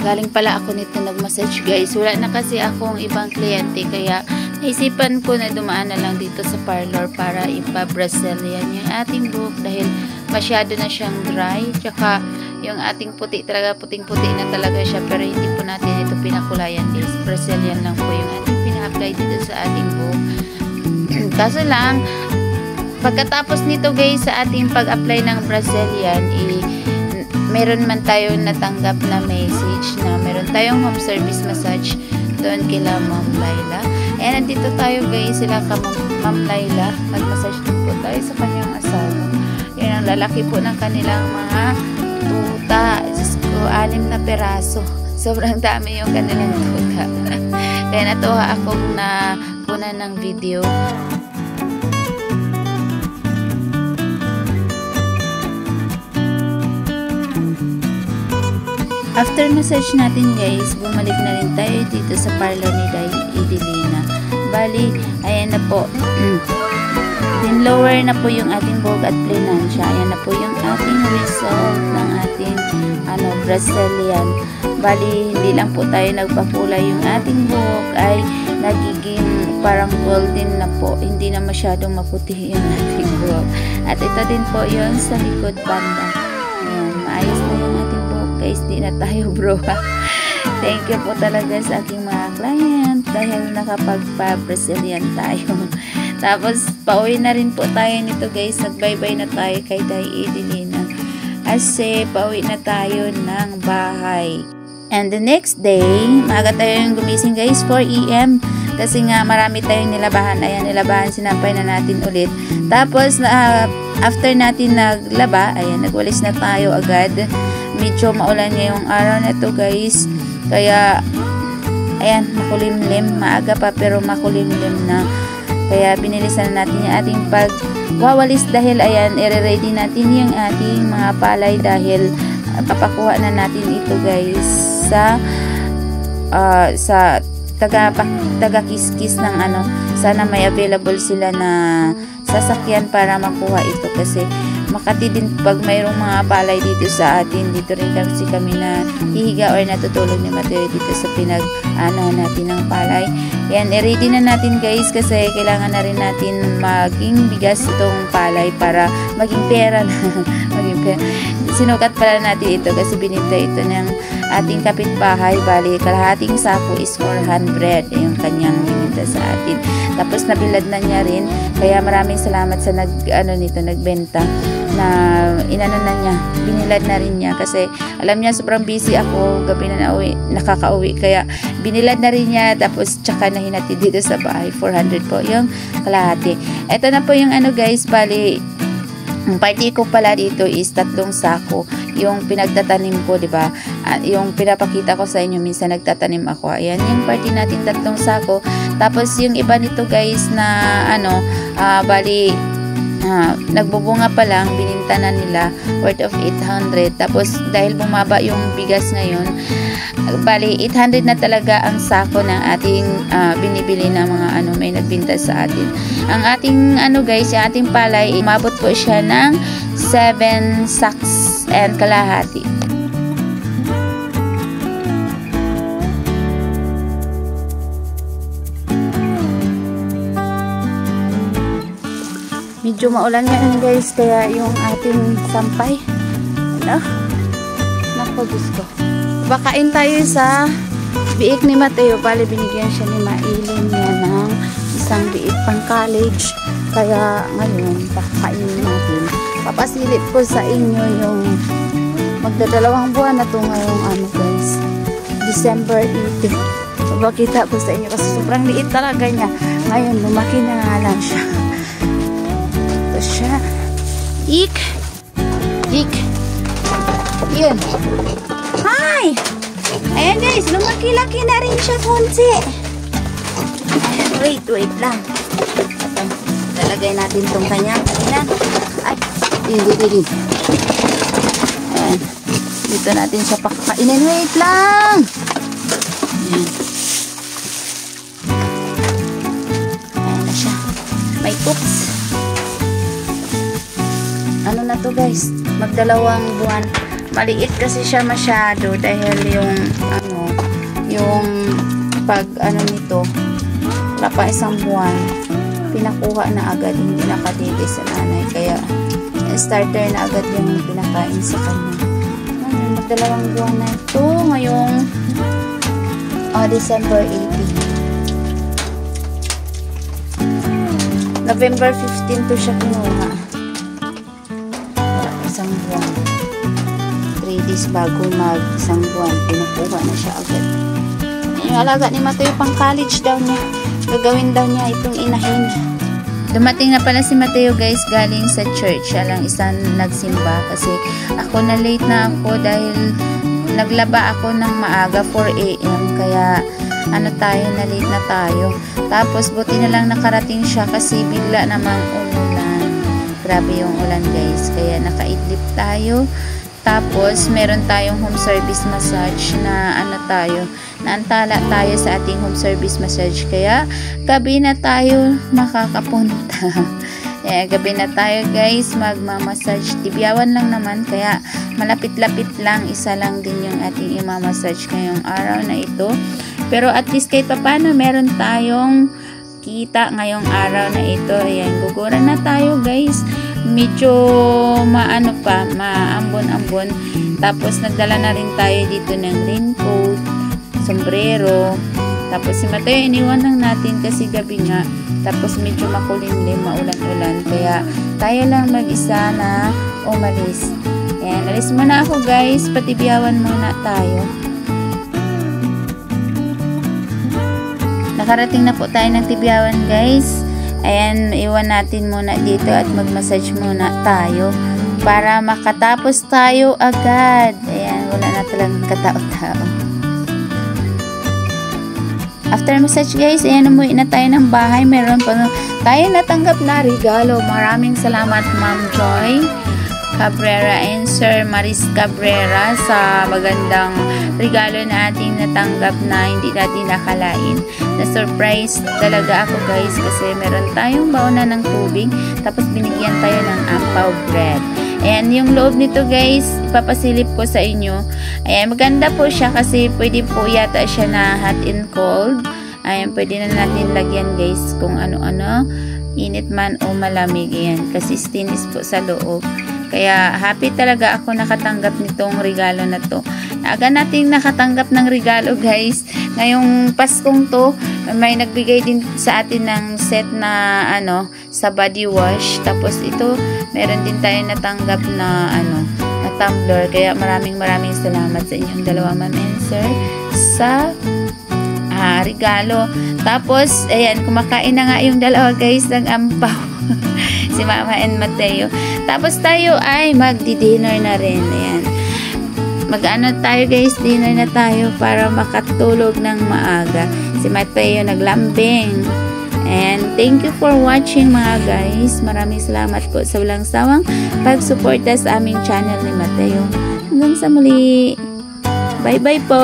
galing pala ako nito nag-massage guys. Wala na kasi akong ibang kliyente kaya naisipan ko na dumaan na lang dito sa parlor para ipa-Brazilian yung ating buhok dahil masyado na siyang dry. Tsaka yung ating puti talaga, puting-puti na talaga siya pero hindi po natin ito pinakulayan guys. Brazilian lang po yung ating pina-apply dito sa ating buhok. Kaso lang, pagkatapos nito guys sa ating pag-apply ng Brazilian, meron man tayong natanggap na message na meron tayong home service massage doon kila Ma'am Laila. Ayan, nandito tayo guys, sila ka Ma'am Laila. Nag-massage din po tayo sa kanyang asawa. Yan ang lalaki po ng kanilang mga tuta. Diyos ko, 6 na peraso. Sobrang dami yung kanilang tuta. Kaya natuwa akong na kunan ng video. After massage natin guys, bumalik na rin tayo dito sa parlor ni Idelina. Bali, ayan na po. Then lower na po yung ating buhok at plenansya. Ayan na po yung ating result ng ating Brazilian. Bali, hindi lang po tayo nagpakulay. Yung ating buhok ay nagiging parang golden na po. Hindi na masyadong maputi yung ating buhok. At ito din po yun sa likod banda. Ayan, maayos na yung ating buhok guys. Di na tayo bro. Thank you po talaga sa aking mga client dahil nakapagpa-Brazilian tayo. Tapos, pauwi na rin po tayo nito guys. Nag-bye-bye na tayo kay Idelina. Kasi, pauwi na tayo ng bahay. And the next day, maaga tayo yung gumising guys, 4 AM. Kasi nga, marami tayong nilabahan. Ayan, nilabahan, sinampay na natin ulit. Tapos, after natin naglaba, ayan, nagwalis na tayo agad. Medyo maulan ngayong araw na to guys. Kaya, ayan, makulimlim. Maaga pa pero makulimlim na. Kaya binilisan natin yung ating pagwawalis dahil ayan, i-ready natin yung ating mga palay dahil papakuha na natin ito guys sa taga-kiskis ng sana may available sila na sasakyan para makuha ito kasi Makati din pag mayroong mga palay dito sa atin, dito rin kasi kami na hihiga or natutulog ni Mateo dito sa natin ng palay. Yan, i-ready na natin guys kasi kailangan na rin natin maging bigas itong palay para maging pera na. Maging pera. Sinukat pala natin ito kasi bininta ito ng ating kapitbahay. Bali, kalahating sako is 400 yung kanyang bininta sa atin. Tapos nabilad na niya rin. Kaya maraming salamat sa nagbenta na inano na niya, binilad na rin niya kasi alam niya sobrang busy ako, gabi na nakakauwi kaya binilad na rin niya tapos tsaka na hinatid dito sa bahay. 400 po yung kalahati. Ito na po yung guys, bali ang party ko pala dito is 3 sako yung pinagtatanim ko, di ba? Yung pinapakita ko sa inyo, minsan nagtatanim ako. Ayan, yung party natin 3 sako. Tapos yung iba nito guys na bali nagbubunga pa lang, bininta na nila worth of 800. Tapos dahil bumaba yung bigas ngayon, bali 800 na talaga ang sako ng ating binibili ng mga may nagbinta sa atin. Ang ating guys, yung ating palay, umabot po siya ng 7 sacks and kalahati. Medyo maulan yan guys, kaya yung ating sampay naku Diyos ko. Bakain tayo sa biik ni Mateo. Bali binigyan siya ni Mailin niya ng isang biik pang college, kaya ngayon pakakainin natin. Papasilip ko sa inyo yung magdadalawang buwan na to ngayong guys, December 18. So bakita ko sa inyo kasi sobrang liit talaga niya. Ngayon lumaki na nga lang siya. Siya. Ik. Yun. Hi! Ayan guys, lumaki-laki na rin siya konti. Ayan, wait lang. Talagay natin itong kanyang kailan. Ay, hindi. Ayan. Dito natin siya pakakainin. Wait lang! Ayan. Ayan na siya. May cooks. Ano na to guys, magdalawang buwan Maliit kasi siya masyado dahil yung pag nito, wala pa isang buwan, pinakuha na agad, hindi nakadili sa nanay. Kaya, starter na agad yung pinakain sa kanya. Magdalawang buwan na ito ngayong December 18. November 15 to siya kinuha. Isang buwan. 3 days bago isang buwan, pinakuha na siya agad. Yung alaga ni Mateo pang college daw niya. Gagawin daw niya itong inahin. Dumating na pala si Mateo guys, galing sa church. Siya lang isang nagsimba kasi ako na late na ako dahil naglaba ako ng maaga 4 AM. Kaya na late na tayo. Tapos buti na lang nakarating siya kasi bigla namang umulan. Grabe yung ulan guys. Kaya nakaidlip tayo. Tapos meron tayong home service massage na naantala tayo sa ating home service massage. Kaya gabi na tayo makakapunta. Gabi na tayo guys magmamassage. Tibyawan lang naman kaya malapit-lapit lang. Isa lang din yung ating imamassage ngayong araw na ito. Pero at least kahit paano meron tayong kita ngayong araw na ito. Ayan, guguran na tayo guys. Medyo maambon-ambon. Tapos nagdala na rin tayo dito ng raincoat, sombrero. Tapos si Mateo iniwan lang natin kasi gabi nga. Tapos medyo makulimlim, maulan-ulan. Kaya tayo lang mag-isa na umalis. Ayan, alis muna ako guys. Patibiyawan muna tayo. Nakarating na po tayo ng Tibiyawan guys. Ayan, iwan natin muna dito at mag-massage muna tayo para makatapos tayo agad. Ayan, wala na talagang katao-tao. After massage guys, ayan, umuwi na tayo ng bahay. Meron pa tayo natanggap na regalo. Maraming salamat Ma'am Joy Cabrera and Sir Maris Cabrera sa magandang regalo na ating natanggap na hindi natin nakalain. Na-surprise talaga ako guys kasi meron tayong baona ng tubig tapos binigyan tayo ng ampaw bread. Ayan, yung loob nito guys, ipapasilip ko sa inyo. Ayan, maganda po siya kasi pwede po yata siya na hot and cold. Ayan, pwede na natin lagyan guys kung ano-ano, init man o malamig. Ayan, kasi stainless po sa loob. Kaya happy talaga ako nakatanggap nitong regalo na to. Aga nating nakatanggap ng regalo guys. Ngayong Paskong to, may nagbigay din sa atin ng set na sa body wash. Tapos ito, meron din tayo natanggap na na tumbler. Kaya maraming salamat sa inyong dalawa Ma'am and Sir sa regalo. Tapos ayan, kumakain na nga yung dalawa guys ng ampaw. Si Mama and Mateo. Tapos tayo ay magdi-dinner na rin. Ayan. Tayo guys, dinner na tayo para makatulog ng maaga. Si Mateo naglambing. And thank you for watching mga guys. Maraming salamat po sa walang sawang pag-suporta sa aming channel ni Mateo. Hanggang sa muli. Bye bye po.